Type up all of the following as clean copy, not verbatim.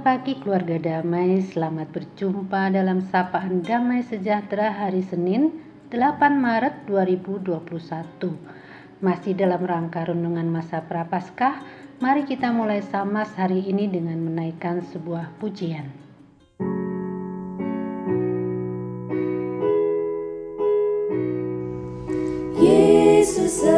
Selamat pagi keluarga damai, selamat berjumpa dalam Sapaan Damai Sejahtera hari Senin 8 Maret 2021. Masih dalam rangka renungan masa Prapaskah, mari kita mulai Samas hari ini dengan menaikkan sebuah pujian. Yesus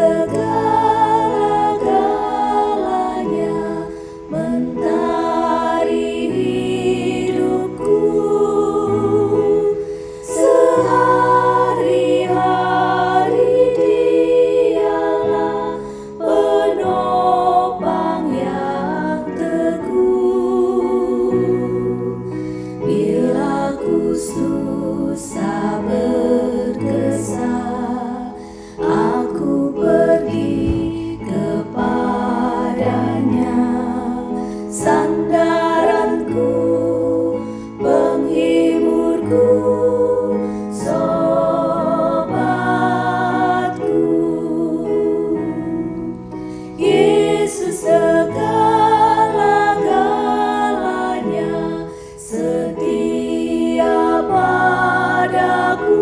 susah berkesan, aku pergi kepadanya, sandaranku, penghiburku, sobatku. Yesus segala-galanya setia padaku,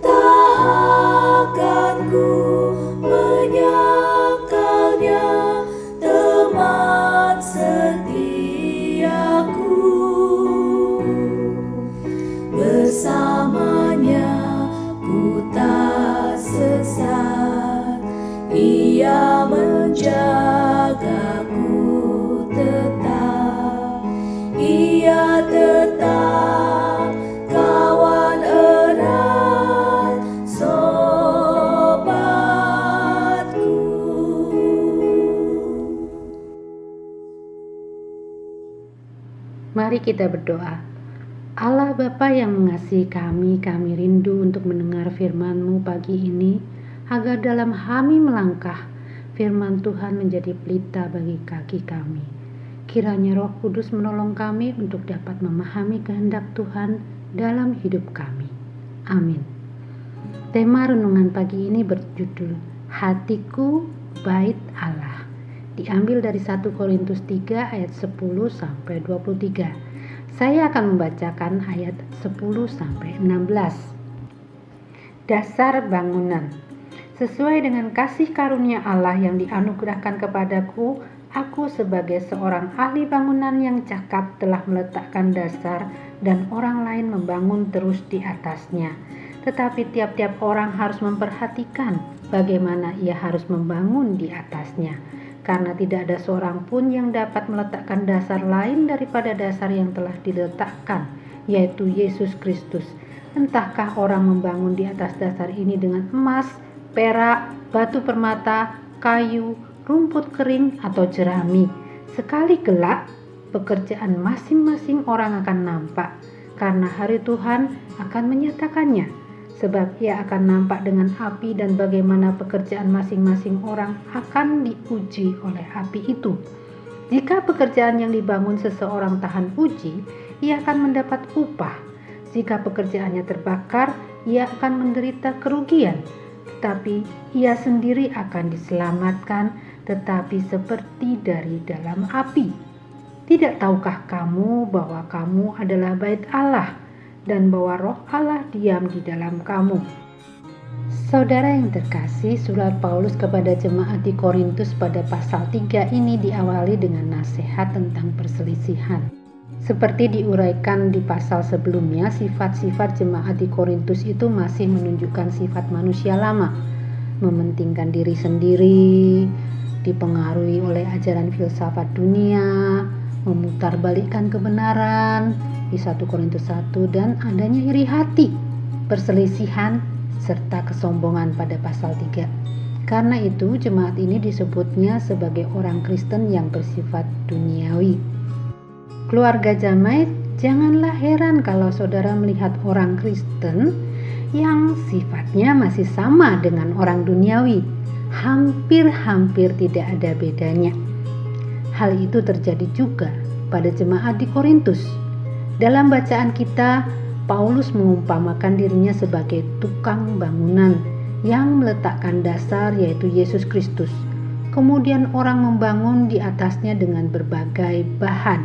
tak akan ku menyangkalnya, teman setiaku. Bersamanya ku tak sesat, Ia menjagaku tetap, Ia tetap kawan erat, sobatku. Mari kita berdoa. Allah Bapa yang mengasihi kami rindu untuk mendengar firman-Mu pagi ini, agar dalam kami melangkah, firman Tuhan menjadi pelita bagi kaki kami. Kiranya Roh Kudus menolong kami untuk dapat memahami kehendak Tuhan dalam hidup kami. Amin. Tema renungan pagi ini berjudul Hatiku Bait Allah. Diambil dari 1 Korintus 3 ayat 10 sampai 23. Saya akan membacakan ayat 10 sampai 16. Dasar bangunan. Sesuai dengan kasih karunia Allah yang dianugerahkan kepadaku, aku sebagai seorang ahli bangunan yang cakap telah meletakkan dasar dan orang lain membangun terus di atasnya. Tetapi tiap-tiap orang harus memperhatikan bagaimana ia harus membangun di atasnya. Karena tidak ada seorang pun yang dapat meletakkan dasar lain daripada dasar yang telah diletakkan, yaitu Yesus Kristus. Entahkah orang membangun di atas dasar ini dengan emas, perak, batu permata, kayu, rumput kering, atau jerami. Sekali gelap, pekerjaan masing-masing orang akan nampak, karena hari Tuhan akan menyatakannya. Sebab ia akan nampak dengan api, dan bagaimana pekerjaan masing-masing orang akan diuji oleh api itu. Jika pekerjaan yang dibangun seseorang tahan uji, ia akan mendapat upah. Jika pekerjaannya terbakar, ia akan menderita kerugian. Tetapi ia sendiri akan diselamatkan, tetapi seperti dari dalam api. Tidak tahukah kamu bahwa kamu adalah bait Allah, dan bahwa Roh Allah diam di dalam kamu? Saudara yang terkasih, surat Paulus kepada jemaat di Korintus pada pasal 3 ini diawali dengan nasihat tentang perselisihan. Seperti diuraikan di pasal sebelumnya, sifat-sifat jemaat di Korintus itu masih menunjukkan sifat manusia lama, mementingkan diri sendiri, dipengaruhi oleh ajaran filsafat dunia, memutarbalikkan kebenaran di 1 Korintus 1, dan adanya iri hati, perselisihan, serta kesombongan pada pasal 3. Karena itu jemaat ini disebutnya sebagai orang Kristen yang bersifat duniawi. Keluarga damai, janganlah heran kalau saudara melihat orang Kristen yang sifatnya masih sama dengan orang duniawi. Hampir-hampir tidak ada bedanya. Hal itu terjadi juga pada jemaat di Korintus. Dalam bacaan kita, Paulus mengumpamakan dirinya sebagai tukang bangunan yang meletakkan dasar, yaitu Yesus Kristus. Kemudian orang membangun di atasnya dengan berbagai bahan.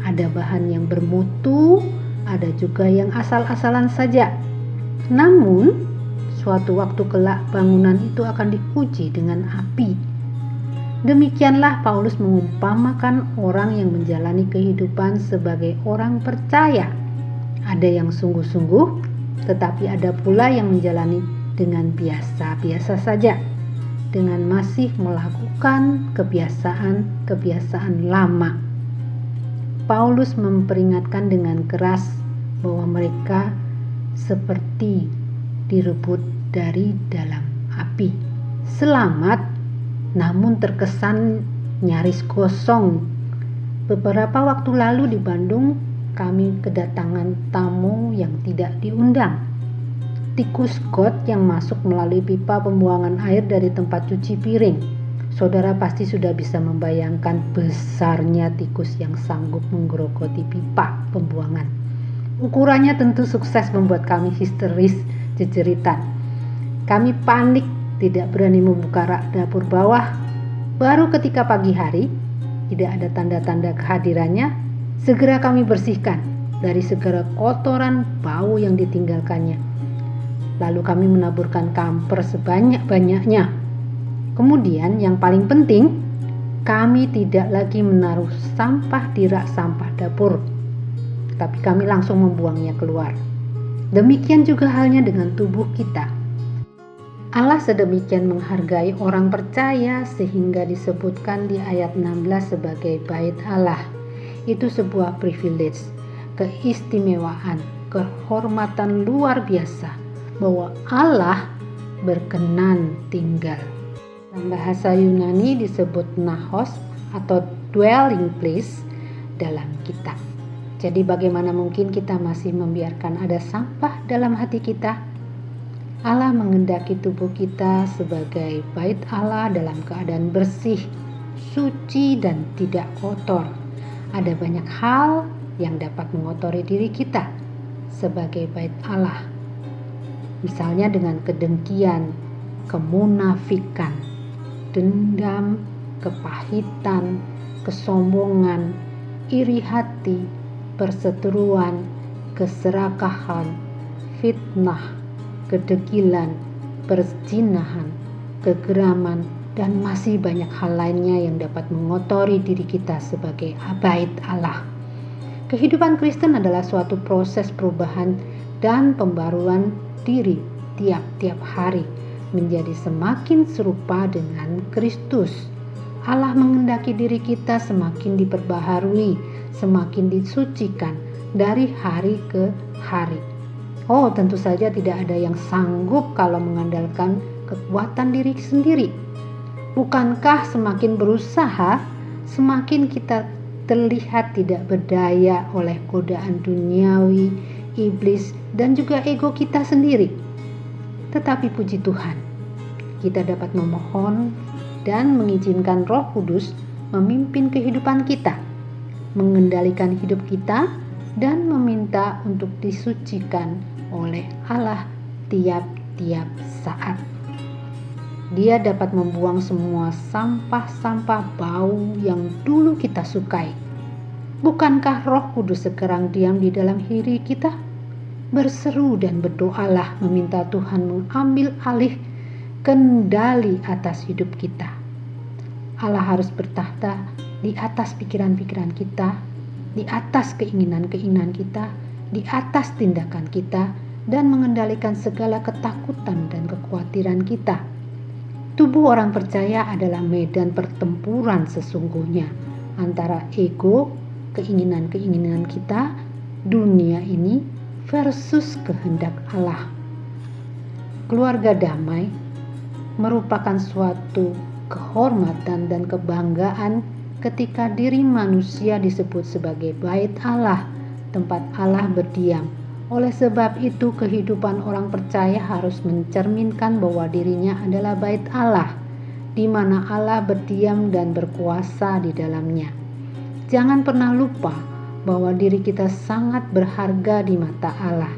Ada bahan yang bermutu, ada juga yang asal-asalan saja. Namun, suatu waktu kelak bangunan itu akan diuji dengan api. Demikianlah Paulus mengumpamakan orang yang menjalani kehidupan sebagai orang percaya. Ada yang sungguh-sungguh, tetapi ada pula yang menjalani dengan biasa-biasa saja, dengan masih melakukan kebiasaan-kebiasaan lama. Paulus memperingatkan dengan keras bahwa mereka seperti direbut dari dalam api. Selamat, namun terkesan nyaris kosong. Beberapa waktu lalu di Bandung, kami kedatangan tamu yang tidak diundang. Tikus got yang masuk melalui pipa pembuangan air dari tempat cuci piring. Saudara pasti sudah bisa membayangkan besarnya tikus yang sanggup menggerogoti pipa pembuangan. Ukurannya tentu sukses membuat kami histeris jejeritan. Kami panik, tidak berani membuka rak dapur bawah. Baru ketika pagi hari, tidak ada tanda-tanda kehadirannya, segera kami bersihkan dari segala kotoran bau yang ditinggalkannya. Lalu kami menaburkan kamper sebanyak-banyaknya. Kemudian yang paling penting, kami tidak lagi menaruh sampah di rak sampah dapur, tapi kami langsung membuangnya keluar. Demikian juga halnya dengan tubuh kita. Allah sedemikian menghargai orang percaya sehingga disebutkan di ayat 16 sebagai bait Allah. Itu sebuah privilege, keistimewaan, kehormatan luar biasa bahwa Allah berkenan tinggal. Dalam bahasa Yunani disebut naos atau dwelling place dalam kita. Jadi bagaimana mungkin kita masih membiarkan ada sampah dalam hati kita? Allah mengendaki tubuh kita sebagai bait Allah dalam keadaan bersih, suci dan tidak kotor. Ada banyak hal yang dapat mengotori diri kita sebagai bait Allah. Misalnya dengan kedengkian, kemunafikan, dendam, kepahitan, kesombongan, iri hati, perseteruan, keserakahan, fitnah, kedegilan, perzinahan, kegeraman, dan masih banyak hal lainnya yang dapat mengotori diri kita sebagai bait Allah. Kehidupan Kristen adalah suatu proses perubahan dan pembaruan diri tiap-tiap hari menjadi semakin serupa dengan Kristus. Allah mengendaki diri kita semakin diperbaharui, semakin disucikan dari hari ke hari. Oh, tentu saja tidak ada yang sanggup kalau mengandalkan kekuatan diri sendiri. Bukankah semakin berusaha, semakin kita terlihat tidak berdaya oleh godaan duniawi, iblis, dan juga ego kita sendiri? Tetapi puji Tuhan, kita dapat memohon dan mengizinkan Roh Kudus memimpin kehidupan kita, mengendalikan hidup kita, dan meminta untuk disucikan oleh Allah tiap-tiap saat. Dia dapat membuang semua sampah-sampah bau yang dulu kita sukai. Bukankah Roh Kudus sekarang diam di dalam diri kita? Berseru dan berdoalah meminta Tuhan mengambil alih kendali atas hidup kita. Allah harus bertahta di atas pikiran-pikiran kita, di atas keinginan-keinginan kita, di atas tindakan kita, dan mengendalikan segala ketakutan dan kekhawatiran kita. Tubuh orang percaya adalah medan pertempuran sesungguhnya antara ego, keinginan-keinginan kita, dunia ini, versus kehendak Allah. Keluarga damai merupakan suatu kehormatan dan kebanggaan ketika diri manusia disebut sebagai bait Allah, tempat Allah berdiam. Oleh sebab itu, kehidupan orang percaya harus mencerminkan bahwa dirinya adalah bait Allah, di mana Allah berdiam dan berkuasa di dalamnya. Jangan pernah lupa bahwa diri kita sangat berharga di mata Allah.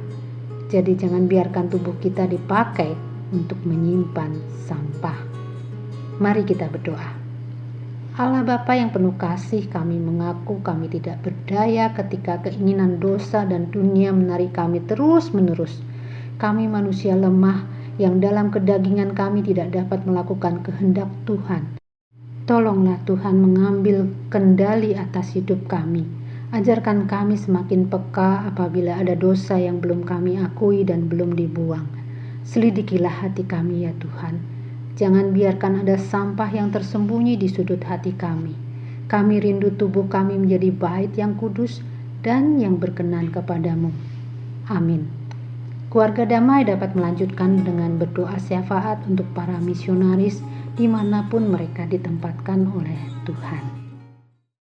Jadi jangan biarkan tubuh kita dipakai untuk menyimpan sampah. Mari kita berdoa. Allah Bapa yang penuh kasih, kami mengaku kami tidak berdaya ketika keinginan dosa dan dunia menarik kami terus-menerus. Kami manusia lemah yang dalam kedagingan kami tidak dapat melakukan kehendak Tuhan. Tolonglah Tuhan mengambil kendali atas hidup kami. Ajarkan kami semakin peka apabila ada dosa yang belum kami akui dan belum dibuang. Selidikilah hati kami ya Tuhan. Jangan biarkan ada sampah yang tersembunyi di sudut hati kami. Kami rindu tubuh kami menjadi bait yang kudus dan yang berkenan kepadamu. Amin. Keluarga Damai dapat melanjutkan dengan berdoa syafaat untuk para misionaris dimanapun mereka ditempatkan oleh Tuhan.